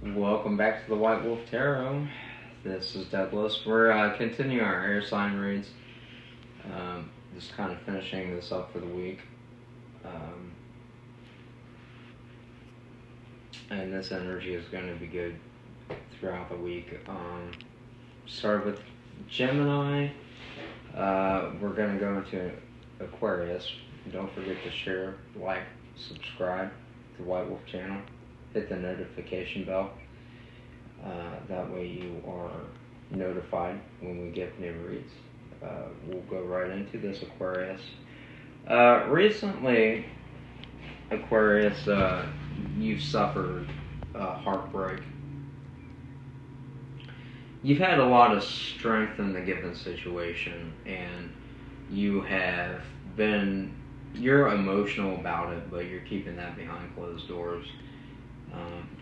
Welcome back to the White Wolf Tarot. This is Douglas. We're continuing our air sign reads. Just kind of finishing this up for the week. And this energy is going to be good throughout the week. Start with Gemini. We're going to go into Aquarius. Don't forget to share, like, subscribe to the White Wolf channel. Hit the notification bell. That way you are notified when we get new reads. We'll go right into this, Aquarius. Recently, Aquarius, you've suffered heartbreak. You've had a lot of strength in the given situation, and you're emotional about it, but you're keeping that behind closed doors.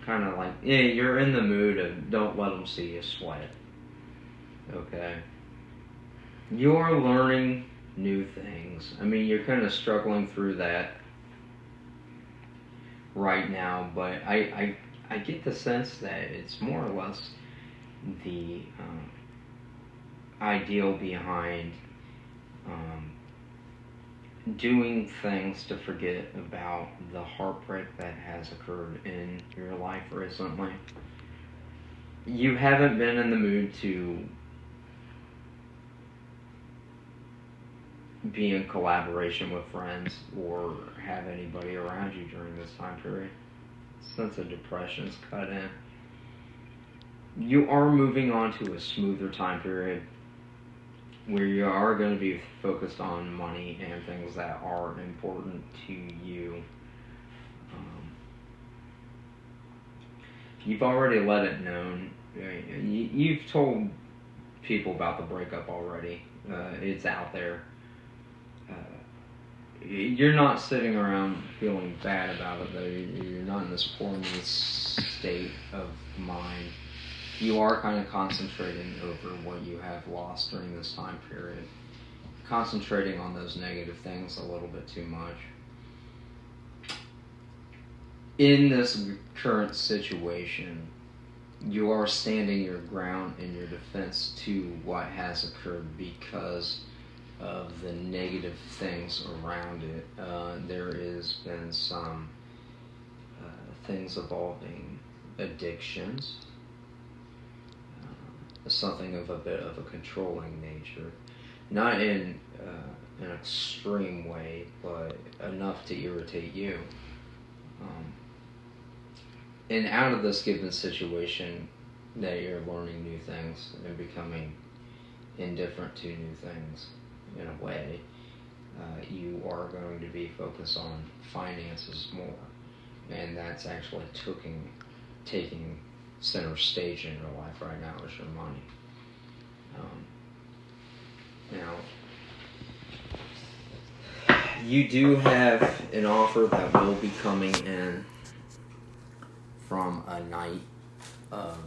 Kind of like, you're in the mood of don't let them see you sweat. Okay? You're learning new things. I mean, you're kind of struggling through that right now, but I get the sense that it's more or less the ideal behind doing things to forget about the heartbreak that has occurred in your life recently. You haven't been in the mood to be in collaboration with friends or have anybody around you during this time period. Sense of depression's cut in. You are moving on to a smoother time period where you are going to be focused on money and things that are important to you. You've already let it known. You've told people about the breakup already. It's out there. You're not sitting around feeling bad about it, though. You're not in this horny state of mind. You are kind of concentrating over what you have lost during this time period. Concentrating on those negative things a little bit too much. In this current situation, you are standing your ground in your defense to what has occurred because of the negative things around it. There has been some things involving addictions. Something of a bit of a controlling nature. Not in an extreme way, but enough to irritate you. And out of this given situation, that you're learning new things and becoming indifferent to new things in a way, you are going to be focused on finances more. And that's actually taking center stage in your life right now is your money. Now, you do have an offer that will be coming in from a Knight of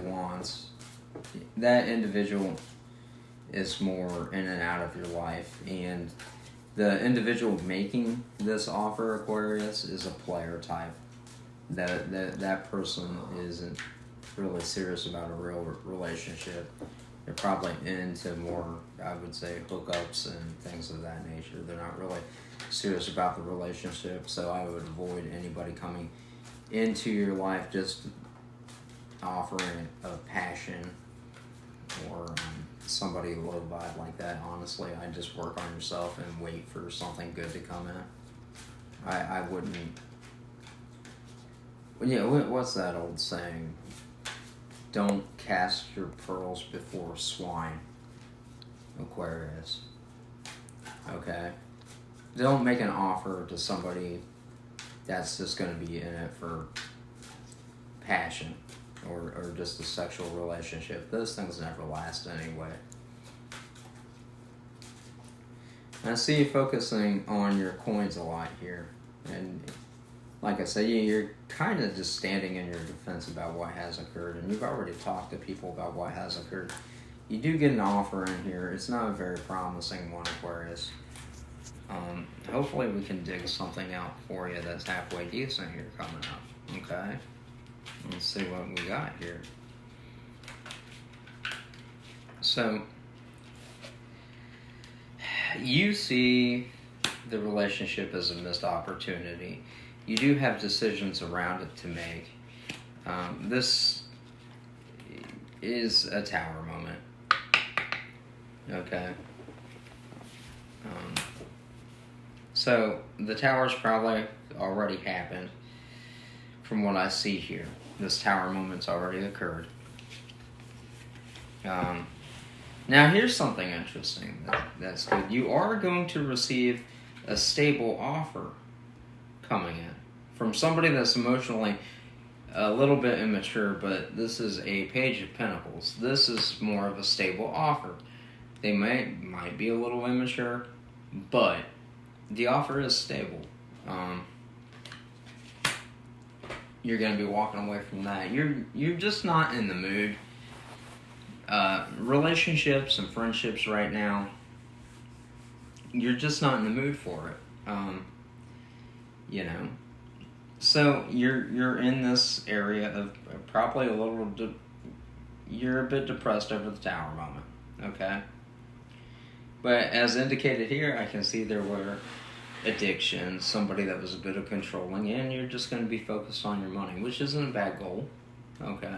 Wands. That individual is more in and out of your life, and the individual making this offer, Aquarius, is a player type. That person isn't really serious about a real relationship. They're probably into more, I would say, hookups and things of that nature. They're not really serious about the relationship, so I would avoid anybody coming into your life just offering a passion or somebody low vibe like that. Honestly, I just work on yourself and wait for something good to come in. I wouldn't. What's that old saying? Don't cast your pearls before swine, Aquarius. Okay? Don't make an offer to somebody that's just going to be in it for passion or just a sexual relationship. Those things never last anyway. And I see you focusing on your coins a lot here. And like I said, you're kind of just standing in your defense about what has occurred. And you've already talked to people about what has occurred. You do get an offer in here. It's not a very promising one, Aquarius. Hopefully we can dig something out for you that's halfway decent here coming up. Okay? Let's see what we got here. So, you see the relationship as a missed opportunity. You do have decisions around it to make. This is a tower moment. Okay? So, the tower's probably already happened from what I see here. This tower moment's already occurred. Now, here's something interesting that's good. You are going to receive a stable offer coming in from somebody that's emotionally a little bit immature, but this is a Page of Pentacles. This is more of a stable offer. They might be a little immature, but the offer is stable. You're going to be walking away from that. You're just not in the mood. Relationships and friendships right now, you're just not in the mood for it. So you're in this area of probably a little. You're a bit depressed over the tower moment. Okay. But as indicated here, I can see there were addictions, somebody that was a bit of controlling, and you're just going to be focused on your money, which isn't a bad goal. Okay.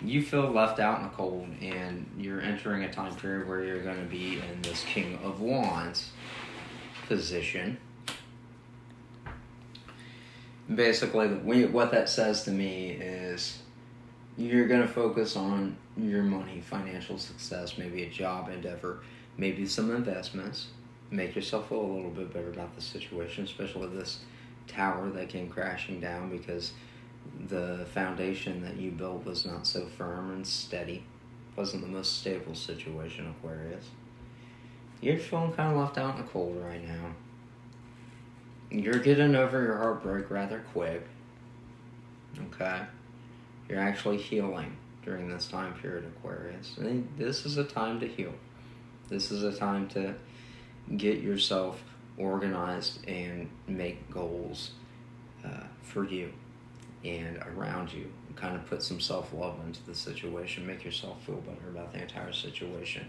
You feel left out in the cold, and you're entering a time period where you're going to be in this King of Wands position. Basically, what that says to me is you're going to focus on your money, financial success, maybe a job endeavor, maybe some investments. Make yourself feel a little bit better about the situation, especially this tower that came crashing down because the foundation that you built was not so firm and steady. Wasn't the most stable situation, Aquarius. You're feeling kind of left out in the cold right now. You're getting over your heartbreak rather quick. Okay? You're actually healing during this time period, Aquarius. And this is a time to heal. This is a time to get yourself organized and make goals for you and around you. Kind of put some self-love into the situation. Make yourself feel better about the entire situation.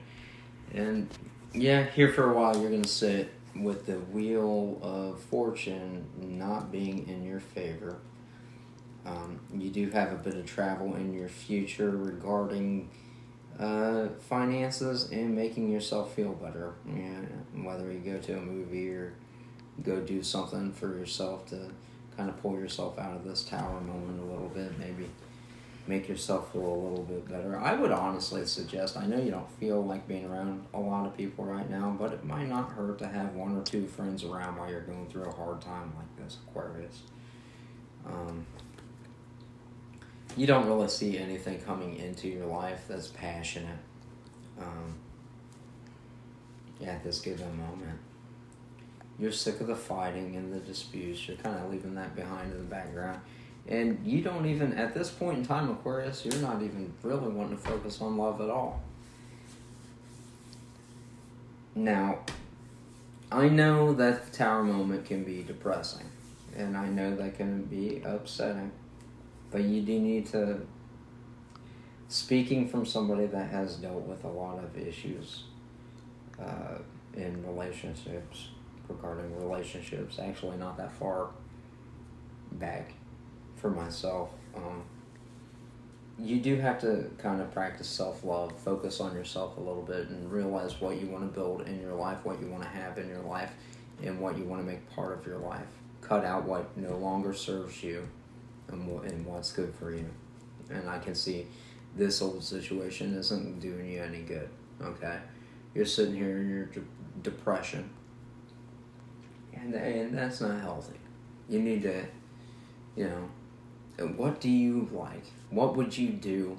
And yeah, here for a while you're going to sit with the Wheel of Fortune not being in your favor. You do have a bit of travel in your future regarding finances and making yourself feel better. Yeah, whether you go to a movie or go do something for yourself to kind of pull yourself out of this tower moment a little bit, maybe make yourself feel a little bit better. I would honestly suggest, I know you don't feel like being around a lot of people right now, but it might not hurt to have one or two friends around while you're going through a hard time like this, Aquarius. You don't really see anything coming into your life that's passionate at this given moment. You're sick of the fighting and the disputes. You're kind of leaving that behind in the background. And you don't even, at this point in time, Aquarius, you're not even really wanting to focus on love at all. Now, I know that the tower moment can be depressing. And I know that can be upsetting. But you do need to, speaking from somebody that has dealt with a lot of issues in relationships, regarding relationships, actually not that far back for myself, you do have to kind of practice self-love, focus on yourself a little bit, and realize what you want to build in your life, what you want to have in your life, and what you want to make part of your life. Cut out what no longer serves you and what's good for you. And I can see this old situation isn't doing you any good, okay? You're sitting here in your depression, and that's not healthy. You need to, what do you like? What would you do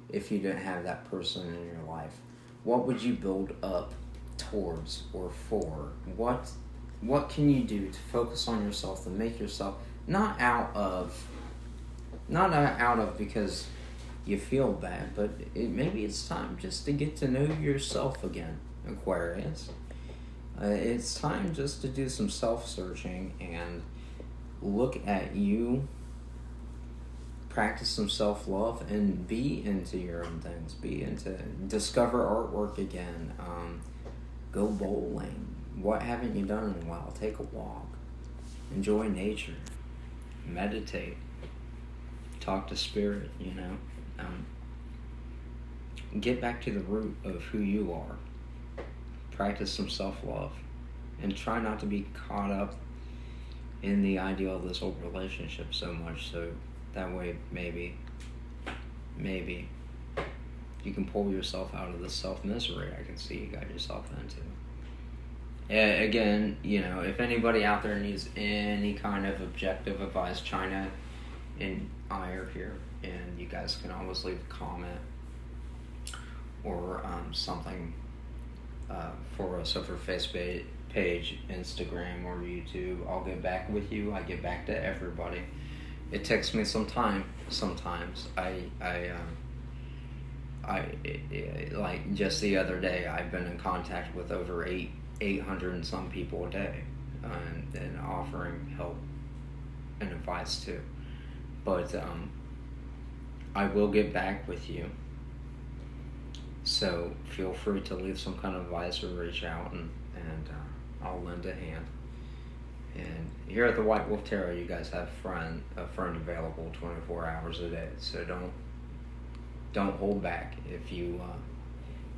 if you didn't have that person in your life? What would you build up towards or for? What can you do to focus on yourself, to make yourself not out of because you feel bad, but maybe it's time just to get to know yourself again, Aquarius. It's time just to do some self-searching and look at you, practice some self-love, and be into your own things. Discover artwork again. Go bowling. What haven't you done in a while? Take a walk. Enjoy nature. Meditate. Talk to spirit, get back to the root of who you are. Practice some self-love. And try not to be caught up in the ideal of this old relationship so much, so that way maybe you can pull yourself out of the self-misery I can see you got yourself into. Again, if anybody out there needs any kind of objective advice, China and I are here, and you guys can always leave a comment or something for us over Facebook page, Instagram, or YouTube. I'll get back with you. I get back to everybody. It takes me some time sometimes. I like just the other day, I've been in contact with over 800 and some people a day, and offering help and advice too. But I will get back with you. So feel free to leave some kind of advice or reach out, and I'll lend a hand. And here at the White Wolf Tarot, you guys have a friend available 24 hours a day. So don't hold back. If you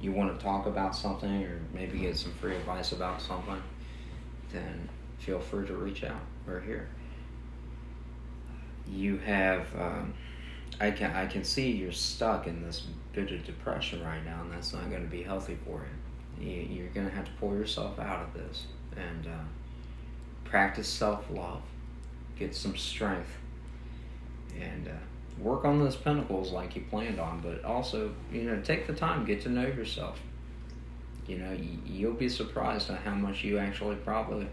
want to talk about something or maybe get some free advice about something, then feel free to reach out. We're here. You have I can see you're stuck in this bit of depression right now, and that's not going to be healthy for you. You're going to have to pull yourself out of this and practice self-love, get some strength, and work on those pentacles like you planned on. But also, take the time, get to know yourself. You'll be surprised at how much you actually probably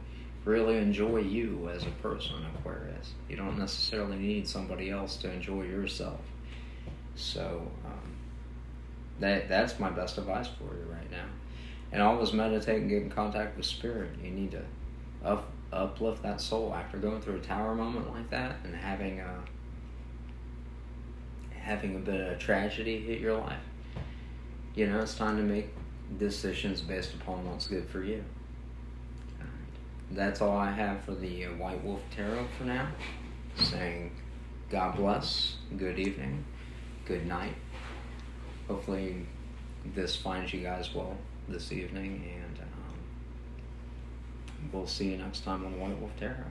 really enjoy you as a person, Aquarius. You don't necessarily need somebody else to enjoy yourself. So that's my best advice for you right now. And always meditate and get in contact with spirit. You need to uplift that soul after going through a tower moment like that and having a bit of tragedy hit your life. It's time to make decisions based upon what's good for you. That's all I have for the White Wolf Tarot for now. Saying God bless, good evening, good night. Hopefully this finds you guys well this evening, and we'll see you next time on the White Wolf Tarot.